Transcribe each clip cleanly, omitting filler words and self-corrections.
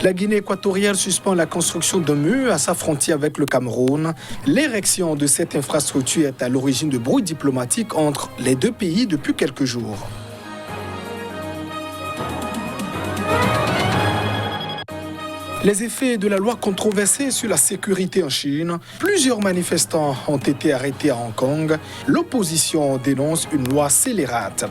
La Guinée équatoriale suspend la construction d'un mur à sa frontière avec le Cameroun. L'érection de cette infrastructure est à l'origine de brouilles diplomatiques entre les deux pays depuis quelques jours. Les effets de la loi controversée sur la sécurité en Chine. Plusieurs manifestants ont été arrêtés à Hong Kong. L'opposition dénonce une loi scélérate.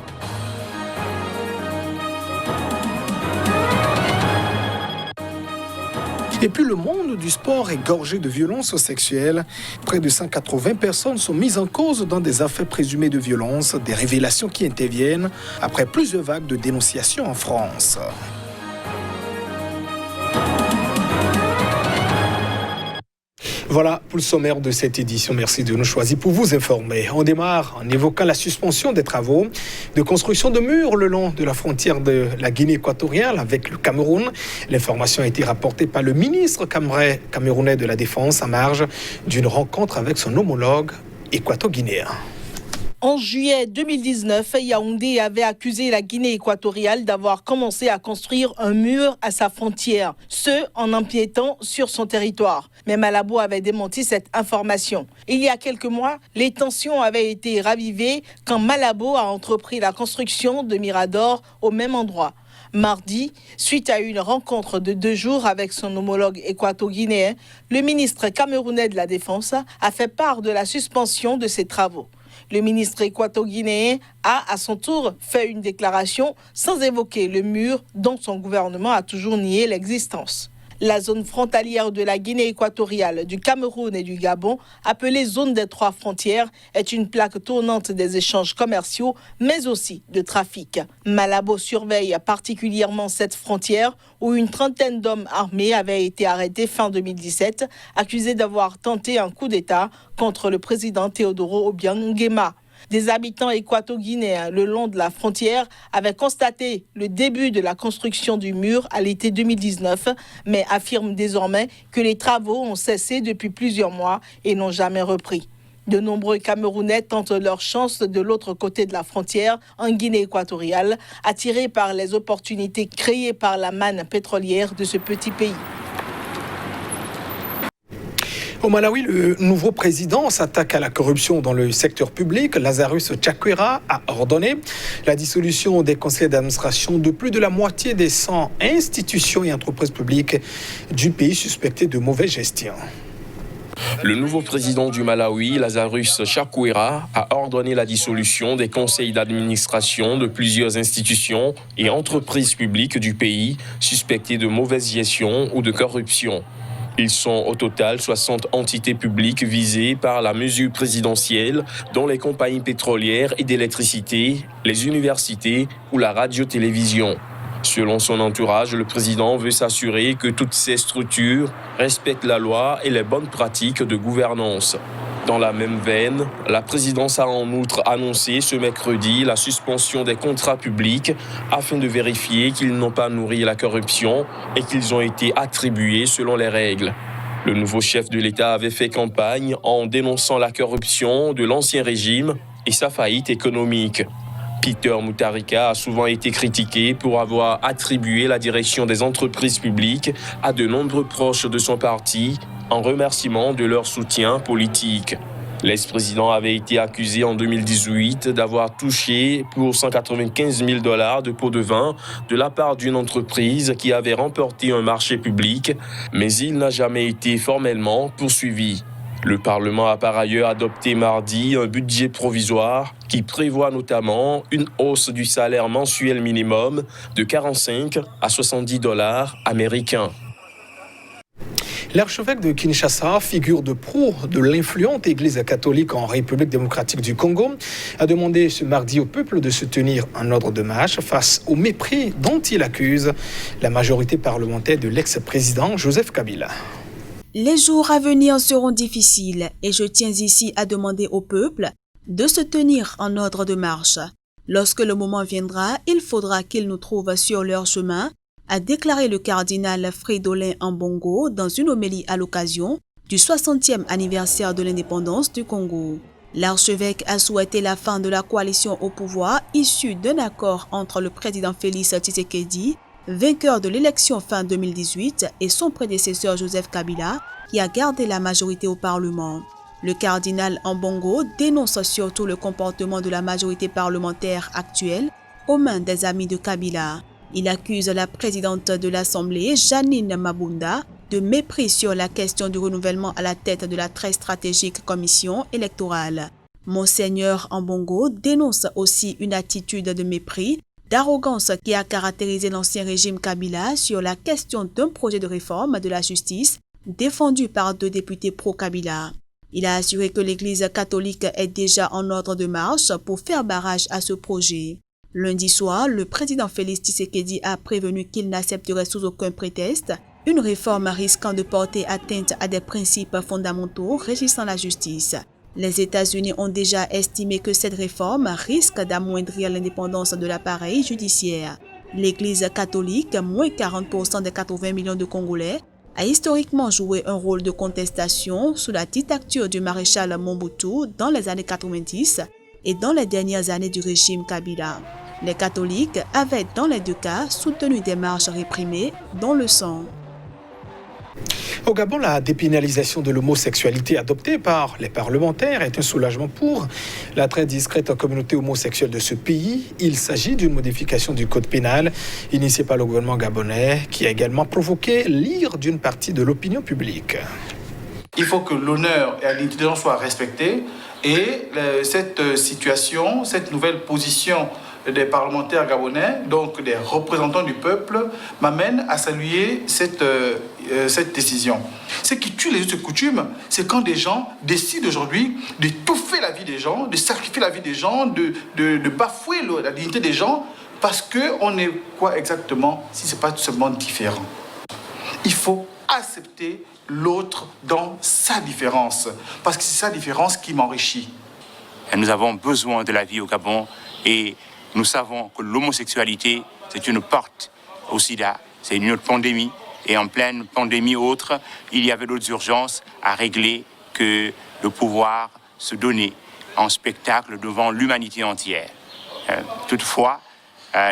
Et puis le monde du sport est gorgé de violences sexuelles. Près de 180 personnes sont mises en cause dans des affaires présumées de violence, des révélations qui interviennent après plusieurs vagues de dénonciations en France. Voilà pour le sommaire de cette édition. Merci de nous choisir pour vous informer. On démarre en évoquant la suspension des travaux de construction de murs le long de la frontière de la Guinée équatoriale avec le Cameroun. L'information a été rapportée par le ministre camerounais de la Défense en marge d'une rencontre avec son homologue équato-guinéen. En juillet 2019, Yaoundé avait accusé la Guinée équatoriale d'avoir commencé à construire un mur à sa frontière, ce en empiétant sur son territoire. Mais Malabo avait démenti cette information. Il y a quelques mois, les tensions avaient été ravivées quand Malabo a entrepris la construction de miradors au même endroit. Mardi, suite à une rencontre de 2 jours avec son homologue équato-guinéen, le ministre camerounais de la Défense a fait part de la suspension de ses travaux. Le ministre équato-guinéen a, à son tour, fait une déclaration sans évoquer le mur dont son gouvernement a toujours nié l'existence. La zone frontalière de la Guinée équatoriale, du Cameroun et du Gabon, appelée zone des 3 frontières, est une plaque tournante des échanges commerciaux, mais aussi de trafic. Malabo surveille particulièrement cette frontière où une trentaine d'hommes armés avaient été arrêtés fin 2017, accusés d'avoir tenté un coup d'État contre le président Teodoro Obiang Nguema. Des habitants équato-guinéens le long de la frontière avaient constaté le début de la construction du mur à l'été 2019, mais affirment désormais que les travaux ont cessé depuis plusieurs mois et n'ont jamais repris. De nombreux Camerounais tentent leur chance de l'autre côté de la frontière, en Guinée équatoriale, attirés par les opportunités créées par la manne pétrolière de ce petit pays. Au Malawi, le nouveau président s'attaque à la corruption dans le secteur public. Lazarus Chakwera a ordonné la dissolution des conseils d'administration de plus de la moitié des 100 institutions et entreprises publiques du pays suspectées de mauvaise gestion. Le nouveau président du Malawi, Lazarus Chakwera, a ordonné la dissolution des conseils d'administration de plusieurs institutions et entreprises publiques du pays suspectées de mauvaise gestion ou de corruption. Ils sont au total 60 entités publiques visées par la mesure présidentielle, dont les compagnies pétrolières et d'électricité, les universités ou la radio-télévision. Selon son entourage, le président veut s'assurer que toutes ces structures respectent la loi et les bonnes pratiques de gouvernance. Dans la même veine, la présidence a en outre annoncé ce mercredi la suspension des contrats publics afin de vérifier qu'ils n'ont pas nourri la corruption et qu'ils ont été attribués selon les règles. Le nouveau chef de l'État avait fait campagne en dénonçant la corruption de l'ancien régime et sa faillite économique. Peter Mutharika a souvent été critiqué pour avoir attribué la direction des entreprises publiques à de nombreux proches de son parti en remerciement de leur soutien politique. L'ex-président avait été accusé en 2018 d'avoir touché pour $195 000 de pots de vin de la part d'une entreprise qui avait remporté un marché public, mais il n'a jamais été formellement poursuivi. Le Parlement a par ailleurs adopté mardi un budget provisoire qui prévoit notamment une hausse du salaire mensuel minimum de 45 à $70 américains. L'archevêque de Kinshasa, figure de proue de l'influente Église catholique en République démocratique du Congo, a demandé ce mardi au peuple de se tenir en ordre de marche face au mépris dont il accuse la majorité parlementaire de l'ex-président Joseph Kabila. Les jours à venir seront difficiles et je tiens ici à demander au peuple de se tenir en ordre de marche. Lorsque le moment viendra, il faudra qu'ils nous trouvent sur leur chemin, a déclaré le cardinal Fridolin Ambongo dans une homélie à l'occasion du 60e anniversaire de l'indépendance du Congo. L'archevêque a souhaité la fin de la coalition au pouvoir issue d'un accord entre le président Félix Tshisekedi vainqueur de l'élection fin 2018, et son prédécesseur Joseph Kabila, qui a gardé la majorité au Parlement. Le cardinal Ambongo dénonce surtout le comportement de la majorité parlementaire actuelle aux mains des amis de Kabila. Il accuse la présidente de l'Assemblée, Janine Mabunda, de mépris sur la question du renouvellement à la tête de la très stratégique commission électorale. Monseigneur Ambongo dénonce aussi une attitude de mépris, d'arrogance qui a caractérisé l'ancien régime Kabila sur la question d'un projet de réforme de la justice défendu par 2 députés pro-Kabila. Il a assuré que l'Église catholique est déjà en ordre de marche pour faire barrage à ce projet. Lundi soir, le président Félix Tshisekedi a prévenu qu'il n'accepterait sous aucun prétexte une réforme risquant de porter atteinte à des principes fondamentaux régissant la justice. Les États-Unis ont déjà estimé que cette réforme risque d'amoindrir l'indépendance de l'appareil judiciaire. L'Église catholique, moins 40% des 80 millions de Congolais, a historiquement joué un rôle de contestation sous la dictature du maréchal Mobutu dans les années 90 et dans les dernières années du régime Kabila. Les catholiques avaient dans les 2 cas soutenu des marches réprimées dans le sang. Au Gabon, la dépénalisation de l'homosexualité adoptée par les parlementaires est un soulagement pour la très discrète communauté homosexuelle de ce pays. Il s'agit d'une modification du code pénal initiée par le gouvernement gabonais qui a également provoqué l'ire d'une partie de l'opinion publique. Il faut que l'honneur et la dignité des gens soient respectés et cette situation, cette nouvelle position des parlementaires gabonais, donc des représentants du peuple, m'amène à saluer cette décision. Ce qui tue les us et coutumes, c'est quand des gens décident aujourd'hui d'étouffer la vie des gens, de sacrifier la vie des gens, de bafouer la dignité des gens, parce qu'on est quoi exactement si ce n'est pas tout simplement différent. Il faut accepter l'autre dans sa différence, parce que c'est sa différence qui m'enrichit. Nous avons besoin de la vie au Gabon et nous savons que l'homosexualité, c'est une porte au sida, c'est une autre pandémie. Et en pleine pandémie autre, il y avait d'autres urgences à régler que de pouvoir se donner en spectacle devant l'humanité entière. Toutefois,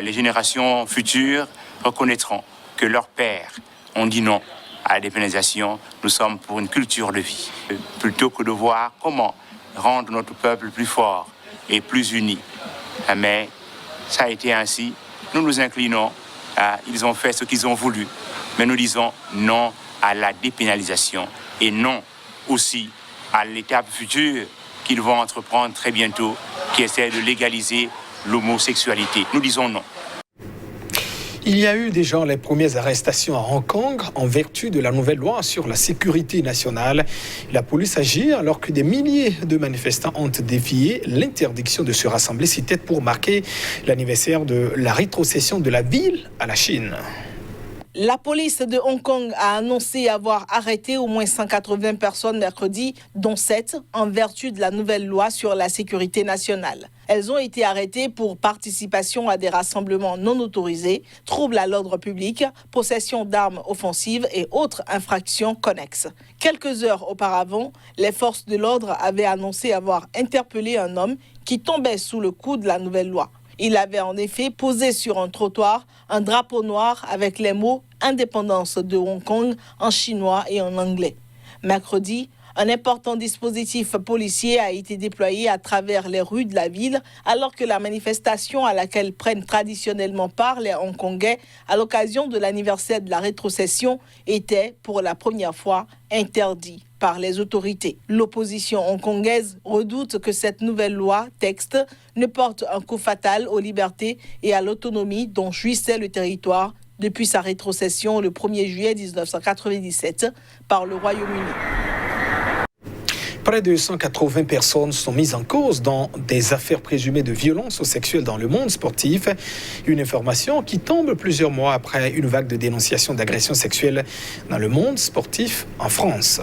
les générations futures reconnaîtront que leurs pères ont dit non à la dépénalisation. Nous sommes pour une culture de vie, plutôt que de voir comment rendre notre peuple plus fort et plus uni. Mais ça a été ainsi. Nous nous inclinons. Ils ont fait ce qu'ils ont voulu. Mais nous disons non à la dépénalisation et non aussi à l'étape future qu'ils vont entreprendre très bientôt, qui essaie de légaliser l'homosexualité. Nous disons non. Il y a eu déjà les premières arrestations à Hong Kong en vertu de la nouvelle loi sur la sécurité nationale. La police agit alors que des milliers de manifestants ont défié l'interdiction de se rassembler, c'était pour marquer l'anniversaire de la rétrocession de la ville à la Chine. La police de Hong Kong a annoncé avoir arrêté au moins 180 personnes mercredi, dont 7 en vertu de la nouvelle loi sur la sécurité nationale. Elles ont été arrêtées pour participation à des rassemblements non autorisés, troubles à l'ordre public, possession d'armes offensives et autres infractions connexes. Quelques heures auparavant, les forces de l'ordre avaient annoncé avoir interpellé un homme qui tombait sous le coup de la nouvelle loi. Il avait en effet posé sur un trottoir un drapeau noir avec les mots « Indépendance de Hong Kong » en chinois et en anglais. Mercredi, un important dispositif policier a été déployé à travers les rues de la ville alors que la manifestation à laquelle prennent traditionnellement part les Hongkongais à l'occasion de l'anniversaire de la rétrocession était pour la première fois interdite par les autorités. L'opposition hongkongaise redoute que cette nouvelle loi, texte, ne porte un coup fatal aux libertés et à l'autonomie dont jouissait le territoire depuis sa rétrocession le 1er juillet 1997 par le Royaume-Uni. Près de 180 personnes sont mises en cause dans des affaires présumées de violences sexuelles dans le monde sportif. Une information qui tombe plusieurs mois après une vague de dénonciations d'agressions sexuelles dans le monde sportif en France.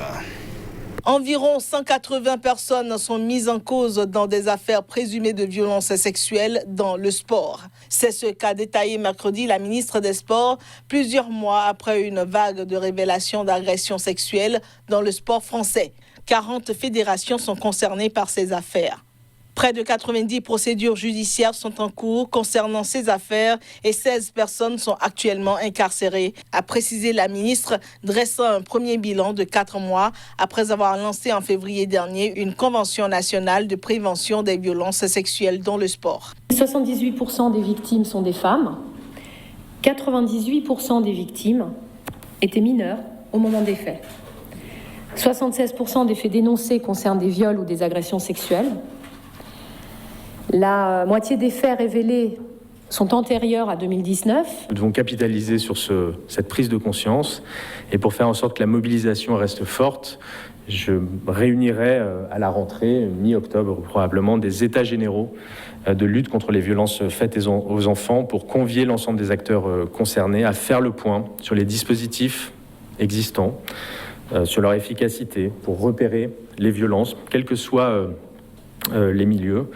Environ 180 personnes sont mises en cause dans des affaires présumées de violences sexuelles dans le sport. C'est ce qu'a détaillé mercredi la ministre des Sports, plusieurs mois après une vague de révélations d'agressions sexuelles dans le sport français. 40 fédérations sont concernées par ces affaires. Près de 90 procédures judiciaires sont en cours concernant ces affaires et 16 personnes sont actuellement incarcérées, a précisé la ministre, dressant un premier bilan de 4 mois après avoir lancé en février dernier une convention nationale de prévention des violences sexuelles dans le sport. 78% des victimes sont des femmes, 98% des victimes étaient mineures au moment des faits. 76% des faits dénoncés concernent des viols ou des agressions sexuelles. La moitié des faits révélés sont antérieurs à 2019. Nous devons capitaliser sur cette prise de conscience et pour faire en sorte que la mobilisation reste forte, je réunirai à la rentrée, mi-octobre probablement, des états généraux de lutte contre les violences faites aux enfants pour convier l'ensemble des acteurs concernés à faire le point sur les dispositifs existants, sur leur efficacité pour repérer les violences, quels que soient les milieux,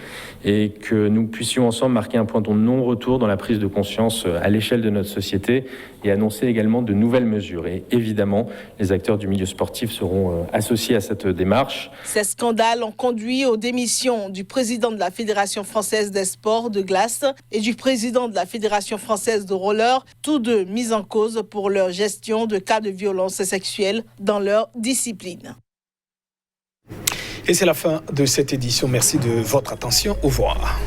et que nous puissions ensemble marquer un point de non-retour dans la prise de conscience à l'échelle de notre société et annoncer également de nouvelles mesures. Et évidemment, les acteurs du milieu sportif seront associés à cette démarche. Ces scandales ont conduit aux démissions du président de la Fédération française des sports de glace et du président de la Fédération française de roller, tous deux mis en cause pour leur gestion de cas de violence sexuelle dans leur discipline. Et c'est la fin de cette édition. Merci de votre attention. Au revoir.